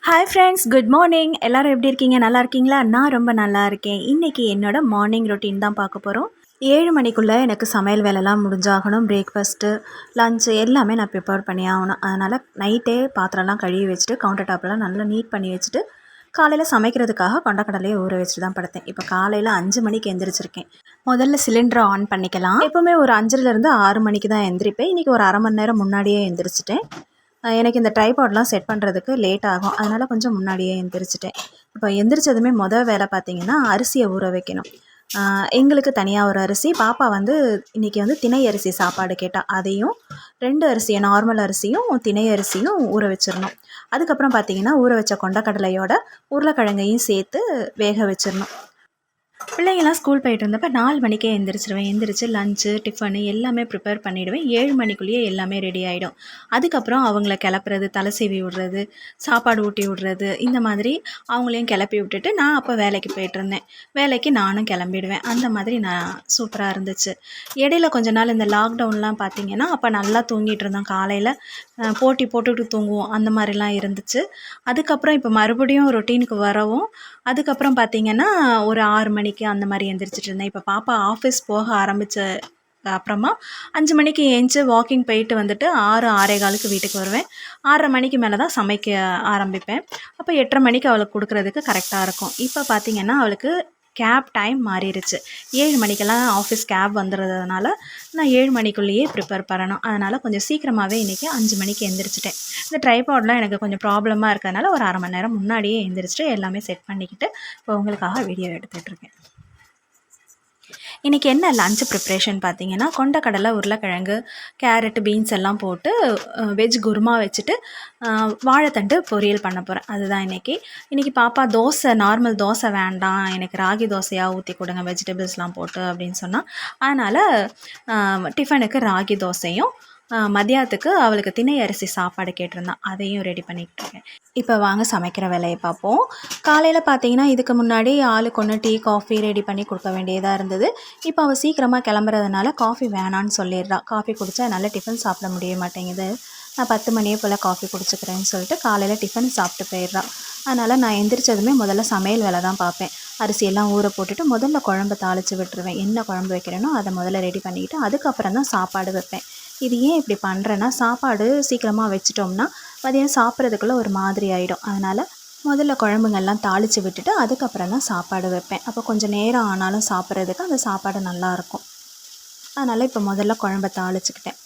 Hi friends, good morning. எல்லோரும் எப்படி இருக்கீங்க? நல்லா இருக்கீங்களா? நான் ரொம்ப நல்லா இருக்கேன். இன்றைக்கி என்னோடய மார்னிங் ரொட்டீன் தான் பார்க்க போகிறோம். 7 மணிக்குள்ளே எனக்கு சமையல் வேலைலாம் முடிஞ்சாகணும். பிரேக்ஃபாஸ்ட்டு, லஞ்சு எல்லாமே நான் ப்ரிப்பேர் பண்ணி ஆகணும். அதனால் நைட்டே பாத்திரம்லாம் கழுவி வச்சுட்டு கவுண்டர் டாப்லாம் நல்லா நீட் பண்ணி வச்சுட்டு காலையில் சமைக்கிறதுக்காக கொண்டக்கடலையை ஊற வச்சுட்டு தான் படுத்தேன். இப்போ காலையில் 5 மணிக்கு எந்திரிச்சிருக்கேன். முதல்ல சிலிண்டரை ஆன் பண்ணிக்கலாம். எப்போவுமே ஒரு 5லேருந்து 6 மணிக்கு தான் எந்திரிப்பேன். இன்றைக்கி ஒரு அரை மணி நேரம் முன்னாடியே எந்திரிச்சிட்டேன். எனக்கு இந்த ட்ரைபாட்லாம் செட் பண்ணுறதுக்கு லேட் ஆகும். அதனால் கொஞ்சம் முன்னாடியே எந்திரிச்சிட்டேன். இப்போ எந்திரிச்சதுமே வேலை பார்த்திங்கன்னா அரிசியை ஊற வைக்கணும். எங்களுக்கு தனியாக ஒரு அரிசி, பாப்பா இன்றைக்கி திணை அரிசி சாப்பாடு கேட்டால் அதையும் 2 அரிசியை நார்மல் அரிசியும் திணை அரிசியும் ஊற வச்சிடணும். அதுக்கப்புறம் பார்த்திங்கன்னா ஊற வச்ச கொண்டக்கடலையோட உருளைக்கிழங்கையும் சேர்த்து வேக வச்சிடணும். பிள்ளைங்கள்லாம் ஸ்கூல் போயிட்டு இருந்தப்போ 4 மணிக்கே எந்திரிச்சிருவேன். எந்திரிச்சு லஞ்சு டிஃபனு எல்லாமே ப்ரிப்பேர் பண்ணிவிடுவேன். 7 மணிக்குள்ளேயே எல்லாமே ரெடி ஆகிடும். அதுக்கப்புறம் அவங்கள கிளப்புறது, தலை சீவி விடுறது, சாப்பாடு ஊட்டி விடுறது, இந்த மாதிரி அவங்களையும் கிளப்பி விட்டுட்டு நான் அப்போ வேலைக்கு போயிட்டுருந்தேன். வேலைக்கு நானும் கிளம்பிடுவேன். அந்த மாதிரி நான் சூப்பராக இருந்துச்சு. இடையில கொஞ்ச நாள் இந்த லாக்டவுன்லாம் பார்த்திங்கன்னா அப்போ நல்லா தூங்கிட்டு இருந்தோம். காலையில் போட்டி போட்டுட்டு தூங்குவோம், அந்த மாதிரிலாம் இருந்துச்சு. அதுக்கப்புறம் இப்போ மறுபடியும் ரொட்டீனுக்கு வரவும் அதுக்கப்புறம் பார்த்திங்கன்னா ஒரு 6 மணிக்கு அந்த மாதிரி எந்திரிச்சிட்டு இருந்தேன். இப்போ பாப்பா ஆஃபீஸ் போக ஆரம்பித்த அப்புறமா 5 மணிக்கு ஏஞ்சி வாக்கிங் போயிட்டு வந்துட்டு 6, 6:15 வீட்டுக்கு வருவேன். 6:30 மணிக்கு மேலே தான் சமைக்க ஆரம்பிப்பேன். அப்போ 8:30 மணிக்கு அவளுக்கு கொடுக்குறதுக்கு கரெக்டாக இருக்கும். இப்போ பார்த்திங்கன்னா அவளுக்கு கேப் டைம் மாறிடுச்சு. 7 மணிக்கெல்லாம் ஆஃபீஸ் கேப் வந்துடுறதுனால நான் 7 மணிக்குள்ளேயே ப்ரிப்பேர் பண்ணணும். அதனால் கொஞ்சம் சீக்கிரமாகவே இன்றைக்கி 5 மணிக்கு எந்திரிச்சிட்டேன். இந்த ட்ரைபாட்லாம் எனக்கு கொஞ்சம் ப்ராப்ளமாக இருக்கிறதுனால ஒரு அரை மணி நேரம் முன்னாடியே எந்திரிச்சிட்டு எல்லாமே செட் பண்ணிக்கிட்டு இப்போ உங்களுக்காக வீடியோ எடுத்துகிட்ருக்கேன். இன்றைக்கி என்ன லஞ்சு ப்ரிப்ரேஷன் பார்த்திங்கன்னா கொண்டக்கடலை, உருளைக்கிழங்கு, கேரட்டு, பீன்ஸ் எல்லாம் போட்டு வெஜ் குருமா வச்சுட்டு வாழைத்தண்டு பொரியல் பண்ண போகிறேன். அதுதான் இன்றைக்கி பாப்பா நார்மல் தோசை வேண்டாம், எனக்கு ராகி தோசையாக ஊற்றி கொடுங்க வெஜிடபிள்ஸ்லாம் போட்டு அப்படின்னு சொன்னால், அதனால் டிஃபனுக்கு ராகி தோசையும் மதியானத்துக்கு அவளுக்கு திணை அரிசி சாப்பாடு கேட்டிருந்தான், அதையும் ரெடி பண்ணிக்கிட்டுருக்கேன். இப்போ வாங்க சமைக்கிற வேலையை பார்ப்போம். காலையில் பார்த்தீங்கன்னா இதுக்கு முன்னாடி ஆளுக்கு ஒன்று டீ காஃபி ரெடி பண்ணி கொடுக்க வேண்டியதாக இருந்தது. இப்போ அவள் சீக்கிரமாக கிளம்புறதுனால காஃபி வேணான்னு சொல்லிடுறா. காஃபி குடித்தா என்னால் டிஃபன் சாப்பிட முடிய மாட்டேங்குது, நான் 10 மணியே போல் காஃபி குடிச்சிக்கிறேன்னு சொல்லிட்டு காலையில் டிஃபன் சாப்பிட்டு போயிடுறா. அதனால் நான் எந்திரிச்சதுமே முதல்ல சமையல் வேலை தான் பார்ப்பேன். அரிசியெல்லாம் ஊற போட்டுட்டு முதல்ல குழம்பு தாளித்து விட்டுருவேன். என்ன குழம்பு வைக்கிறேனோ அதை முதல்ல ரெடி பண்ணிவிட்டு அதுக்கப்புறம் தான் சாப்பாடு வைப்பேன். இது ஏன் இப்படி பண்ணுறேன்னா, சாப்பாடு சீக்கிரமாக வச்சிட்டோம்னா மதியம் சாப்பிட்றதுக்குள்ளே ஒரு மாதிரி ஆகிடும். அதனால் முதல்ல குழம்புங்கள்லாம் தாளித்து விட்டுட்டு அதுக்கப்புறம் தான் சாப்பாடு வைப்பேன். அப்போ கொஞ்சம் நேரம் ஆனாலும் சாப்பிட்றதுக்கு அந்த சாப்பாடு நல்லாயிருக்கும். அதனால் இப்போ முதல்ல குழம்பை தாளிச்சுக்கிட்டேன்.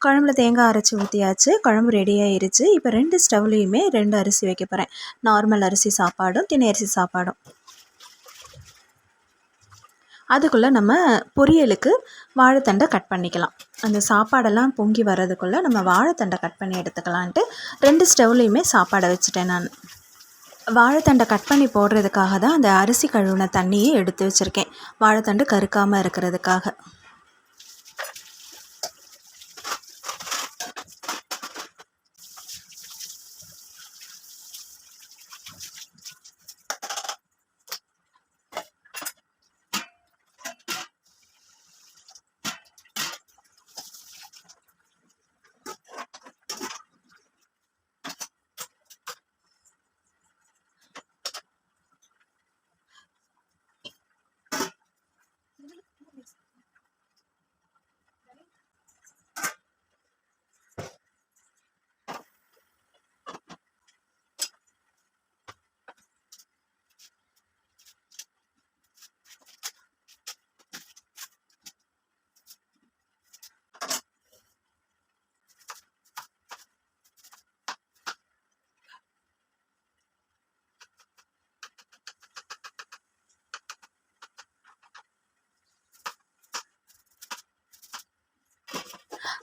குழம்புல தேங்காய் அரைச்சி ஊற்றியாச்சு. குழம்பு ரெடி ஆயிருச்சு. இப்போ 2 ஸ்டவ்லேயுமே 2 அரிசி வைக்க போகிறேன். நார்மல் அரிசி சாப்பாடும் தினை அரிசி சாப்பாடும். அதுக்குள்ளே நம்ம பொரியலுக்கு வாழைத்தண்டை கட் பண்ணிக்கலாம். அந்த சாப்பாடெல்லாம் பொங்கி வர்றதுக்குள்ளே நம்ம வாழைத்தண்டை கட் பண்ணி எடுத்துக்கலான்ட்டு 2 ஸ்டவ்லேயுமே சாப்பாடை வச்சுட்டேன் நான். வாழைத்தண்டை கட் பண்ணி போடுறதுக்காக தான் அந்த அரிசி கழுவின தண்ணியை எடுத்து வச்சுருக்கேன். வாழைத்தண்டு கருக்காமல் இருக்கிறதுக்காக.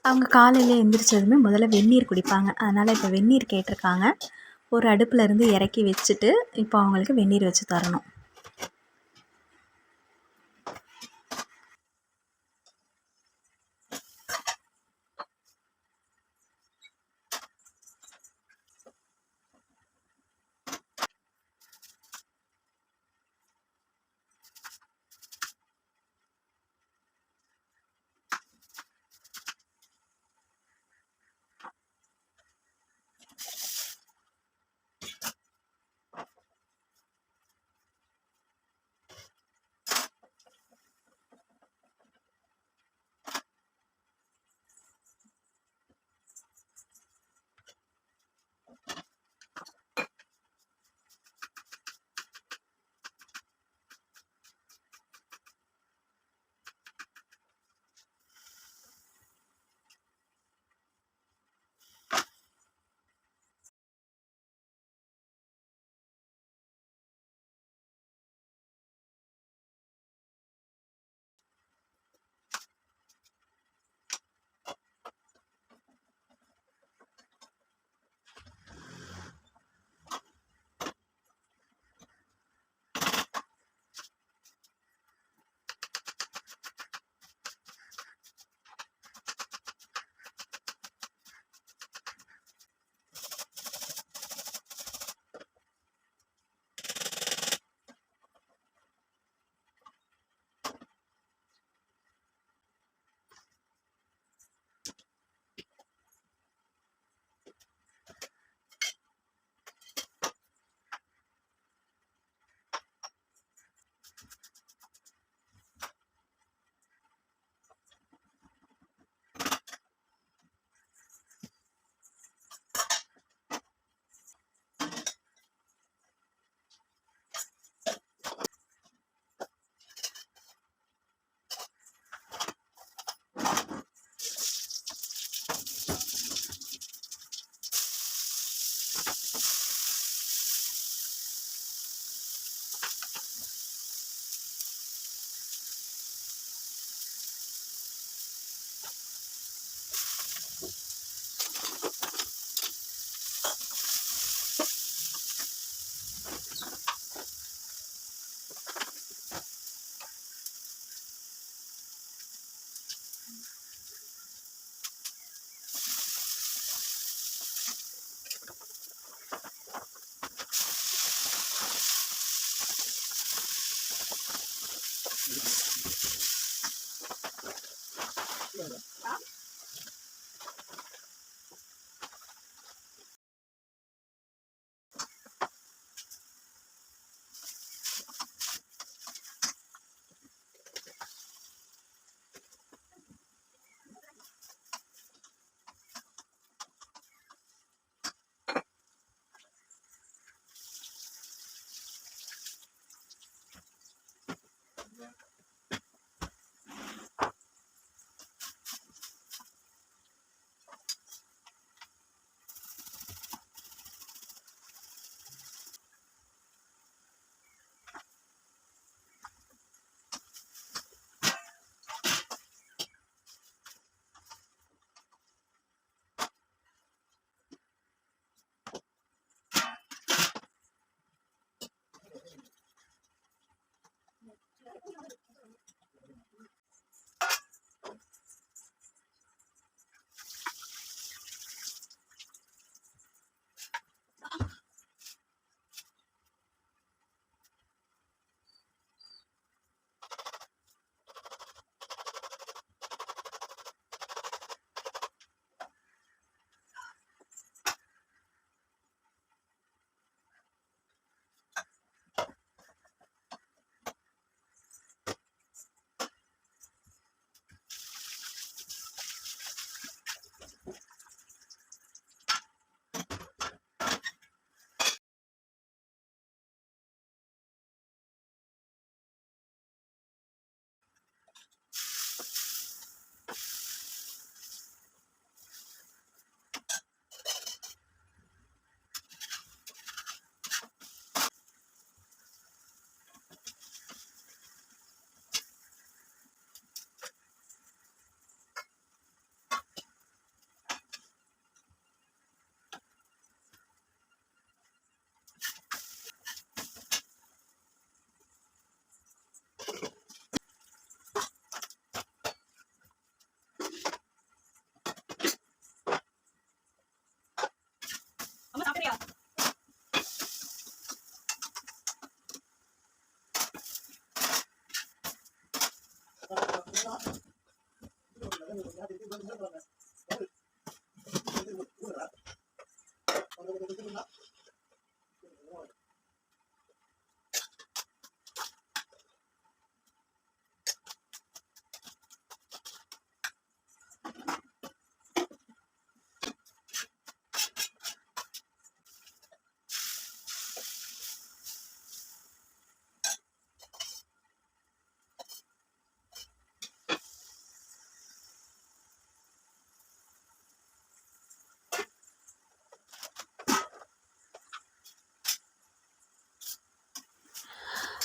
அவங்க காலையில் எழுந்திரிச்சதுமே முதல்ல வெந்நீர் குடிப்பாங்க. அதனால் இப்போ வெந்நீர் கேட்டிருக்காங்க. ஒரு அடுப்பில் இருந்து இறக்கி வச்சுட்டு இப்போ அவங்களுக்கு வெந்நீர் வச்சு தரணும்.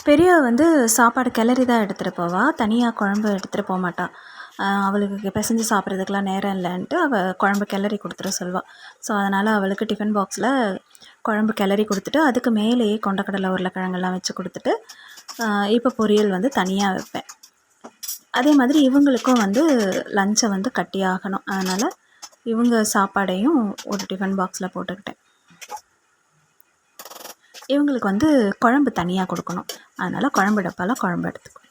பெரியவ வந்து சாப்பாடு கிளறி தான் எடுத்துகிட்டு போவாள், தனியாக குழம்பு எடுத்துகிட்டு போக மாட்டாள். அவளுக்கு பிசைஞ்சு சாப்பிட்றதுக்கெலாம் நேரம் இல்லைன்ட்டு அவள் குழம்பு கிளறி கொடுத்துட சொல்வாள். ஸோ அதனால் அவளுக்கு டிஃபன் பாக்ஸில் குழம்பு கிளறி கொடுத்துட்டு அதுக்கு மேலேயே கொண்டக்கடலை உருளைக்கிழங்கெல்லாம் வச்சு கொடுத்துட்டு இப்போ பொரியல் வந்து தனியாக வைப்பேன். அதே மாதிரி இவங்களுக்கும் வந்து லஞ்சை வந்து கட்டி ஆகணும். அதனால் இவங்க சாப்பாடையும் ஒரு டிஃபன் பாக்ஸில் போட்டுக்கிட்டேன். இவங்களுக்கு வந்து குழம்பு தனியாக கொடுக்கணும். அதனால் குழம்பு டப்பாவில் குழம்பு எடுத்துக்குவேன்.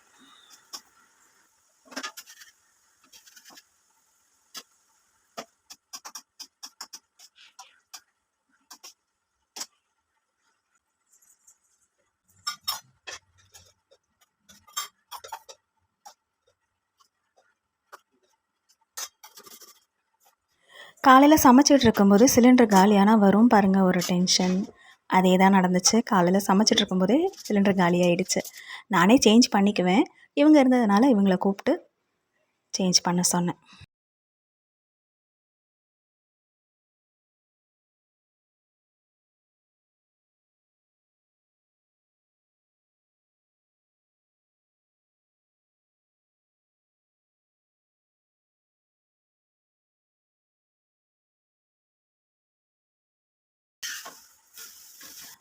காலையில் சமைச்சிட்டு இருக்கும்போது சிலிண்டர் காலியானால் வரும் பாருங்கள் ஒரு டென்ஷன். அதே தான் நடந்துச்சு. காலையில் சமைச்சிட்டு இருக்கும்போதே சிலிண்டர் காலி ஆகிடுச்சு. நானே சேஞ்ச் பண்ணிக்குவேன். இவங்க இருந்ததுனால இவங்களை கூப்பிட்டு சேஞ்ச் பண்ண சொன்னேன்.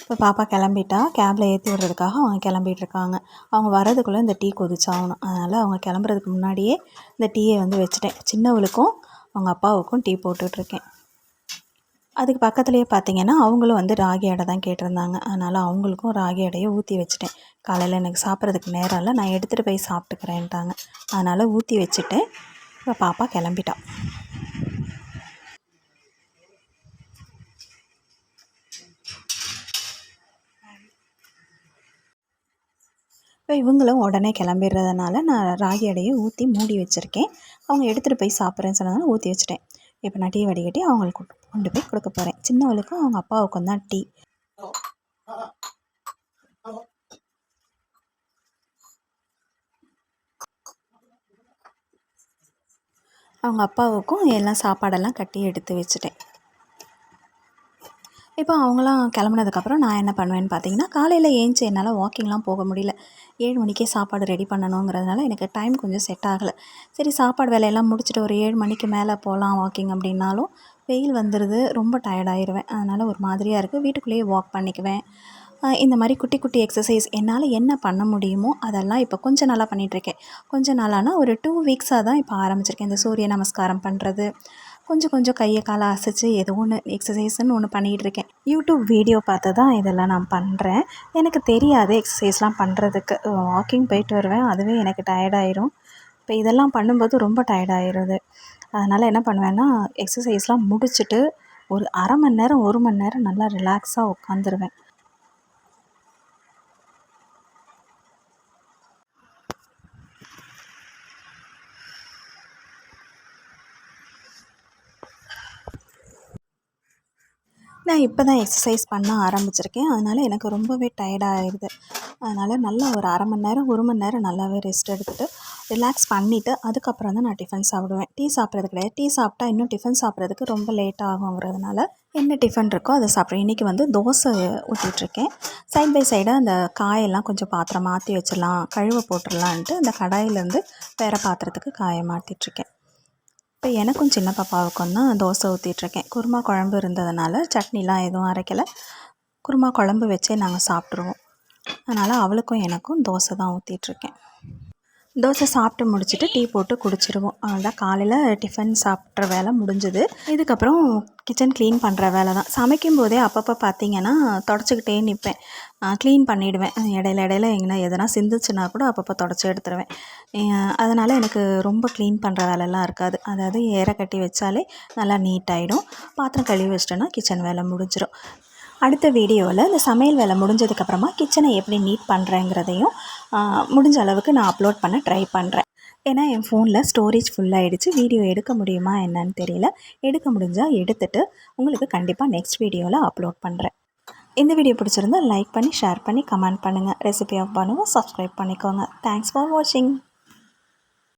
இப்போ பாப்பா கிளம்பிட்டா. கேபில் ஏற்றி விடுறதுக்காக அவங்க கிளம்பிகிட்ருக்காங்க. அவங்க வர்றதுக்குள்ளே இந்த டீ கொதிச்சாகணும். அதனால் அவங்க கிளம்புறதுக்கு முன்னாடியே இந்த டீயை வந்து வச்சுட்டேன். சின்னவளுக்கும் அவங்க அப்பாவுக்கும் டீ போட்டுட்ருக்கேன். அதுக்கு பக்கத்துலேயே பார்த்திங்கன்னா அவங்களும் வந்து ராகி அடை தான் கேட்டிருந்தாங்க. அதனால் அவங்களுக்கும் ராகி அடையை ஊற்றி வச்சுட்டேன். காலையில் எனக்கு சாப்பிட்றதுக்கு நேரம் இல்லை, நான் எடுத்துகிட்டு போய் சாப்பிட்டுக்கிறேன்ட்டாங்க. அதனால் ஊற்றி வச்சுட்டேன். இப்போ பாப்பா கிளம்பிட்டா. இப்போ இவங்களும் உடனே கிளம்பிடுறதுனால நான் ராகி அடையை ஊற்றி மூடி வச்சுருக்கேன். அவங்க எடுத்துகிட்டு போய் சாப்பிட்றேன்னு சொன்னதால் ஊற்றி வச்சுட்டேன். இப்போ நான் டீ வடிகட்டி அவங்களுக்கு கொண்டு போய் கொடுக்க போகிறேன். சின்னவளுக்கும் அவங்க அப்பாவுக்கும் தான் டீ. அவங்க அப்பாவுக்கும் எல்லாம் சாப்பாடெல்லாம் கட்டி எடுத்து வச்சுட்டேன். இப்போ அவங்களாம் கிளம்புனதுக்கப்புறம் நான் என்ன பண்ணுவேன்னு பார்த்தீங்கன்னா, காலையில் ஏஞ்சி என்னால் வாக்கிங்லாம் போக முடியல. 7 மணிக்கே சாப்பாடு ரெடி பண்ணணுங்கிறதுனால எனக்கு டைம் கொஞ்சம் செட் ஆகலை. சரி சாப்பாடு வேலையெல்லாம் முடிச்சுட்டு ஒரு 7 மணிக்கு மேலே போகலாம் வாக்கிங் அப்படின்னாலும் வெயில் வந்துடுது, ரொம்ப டயர்டாயிருவேன். அதனால் ஒரு மாதிரியாக இருக்குது. வீட்டுக்குள்ளேயே வாக் பண்ணிக்குவேன். இந்த மாதிரி குட்டி குட்டி எக்ஸசைஸ் என்னால் என்ன பண்ண முடியுமோ அதெல்லாம் இப்போ கொஞ்சம் நாளாக பண்ணிகிட்ருக்கேன். கொஞ்சம் நாளானா ஒரு 2 வீக்ஸாக தான் இப்போ ஆரம்பிச்சிருக்கேன். இந்த சூரிய நமஸ்காரம் பண்ணுறது, கொஞ்சம் கொஞ்சம் கையை காலை அசைச்சு ஏதோ ஒன்று எக்ஸசைஸ்ன்னு ஒன்று பண்ணிகிட்ருக்கேன். யூடியூப் வீடியோ பார்த்து தான் இதெல்லாம் நான் பண்ணுறேன். எனக்கு தெரியாது எக்ஸசைஸ்லாம் பண்ணுறதுக்கு. வாக்கிங் போயிட்டு வருவேன், அதுவே எனக்கு டயர்டாயிரும். இப்போ இதெல்லாம் பண்ணும்போது ரொம்ப டயர்டாயிருது. அதனால் என்ன பண்ணுவேன்னா, எக்ஸசைஸ்லாம் முடிச்சுட்டு ஒரு அரை மணி நேரம் 1 மணி நேரம் நல்லா ரிலாக்ஸாக உட்காந்துருவேன். நான் இப்போ தான் எக்ஸசைஸ் பண்ண ஆரம்பிச்சிருக்கேன். அதனால் எனக்கு ரொம்பவே டயர்டாகிடுது. அதனால் நல்லா ஒரு அரை மணி நேரம் 1 மணி நேரம் நல்லாவே ரெஸ்ட் எடுத்துகிட்டு ரிலாக்ஸ் பண்ணிவிட்டு அதுக்கப்புறம் தான் நான் டிஃபன் சாப்பிடுவேன். டீ சாப்பிட்றது கிடையாது. டீ சாப்பிட்டா இன்னும் டிஃபன் சாப்பிட்றதுக்கு ரொம்ப லேட் ஆகுங்கிறதுனால என்ன டிஃபன் இருக்கோ அதை சாப்பிடுவேன். இன்றைக்கி வந்து தோசை ஊற்றிட்டுருக்கேன். சைட் பை சைடாக அந்த காயெல்லாம் கொஞ்சம் பாத்திரம் மாற்றி வச்சிடலாம், கழுவ போட்டுடலான்ட்டு அந்த கடாயிலேருந்து வேறு பாத்திரத்துக்கு காயை மாற்றிட்டுருக்கேன். இப்போ எனக்கும் சின்ன பாப்பாவுக்கும் தான் தோசை ஊற்றிட்டுருக்கேன். குருமா குழம்பு இருந்ததுனால சட்னிலாம் எதுவும் அரைக்கலை. குருமா குழம்பு வச்சே நாங்கள் சாப்பிட்ருவோம். அதனால் அவளுக்கும் எனக்கும் தோசை தான் ஊற்றிட்டுருக்கேன். தோசை சாப்பிட்டு முடிச்சுட்டு டீ போட்டு குடிச்சிடுவோம். அவ்வளோதான், காலையில் டிஃபன் சாப்பிட்ற வேலை முடிஞ்சுது. இதுக்கப்புறம் கிச்சன் க்ளீன் பண்ணுற வேலை தான். சமைக்கும் போதே அப்பப்போ பார்த்திங்கன்னா தொடச்சிக்கிட்டே நிற்பேன். க்ளீன் பண்ணிவிடுவேன். இடையில எங்கன்னா எதனா சிந்துச்சுன்னா கூட அப்பப்போ தொடச்சி எடுத்துருவேன். அதனால் எனக்கு ரொம்ப க்ளீன் பண்ணுற வேலைலாம் இருக்காது. அதாவது ஏற கட்டி வச்சாலே நல்லா நீட்டாகிடும். பாத்திரம் கழுவி வச்சிட்டோன்னா கிச்சன் வேலை முடிஞ்சிடும். அடுத்த வீடியோவில் இந்த சமையல் வேலை முடிஞ்சதுக்கப்புறமா கிச்சனை எப்படி நீட் பண்ணுறேங்கிறதையும் முடிஞ்ச அளவுக்கு நான் அப்லோட் பண்ண ட்ரை பண்ணுறேன். ஏன்னா என் ஃபோனில் ஸ்டோரேஜ் ஃபுல்லாகிடுச்சு. வீடியோ எடுக்க முடியுமா என்னன்னு தெரியல. எடுக்க முடிஞ்சால் எடுத்துகிட்டு உங்களுக்கு கண்டிப்பாக நெக்ஸ்ட் வீடியோவில் அப்லோட் பண்ணுறேன். இந்த வீடியோ பிடிச்சிருந்தால் லைக் பண்ணி, ஷேர் பண்ணி, கமெண்ட் பண்ணுங்கள். ரெசிபி ஆஃப் பண்ணுங்கள், சப்ஸ்கிரைப் பண்ணிக்கோங்க. தேங்க்ஸ் ஃபார் வாட்சிங்.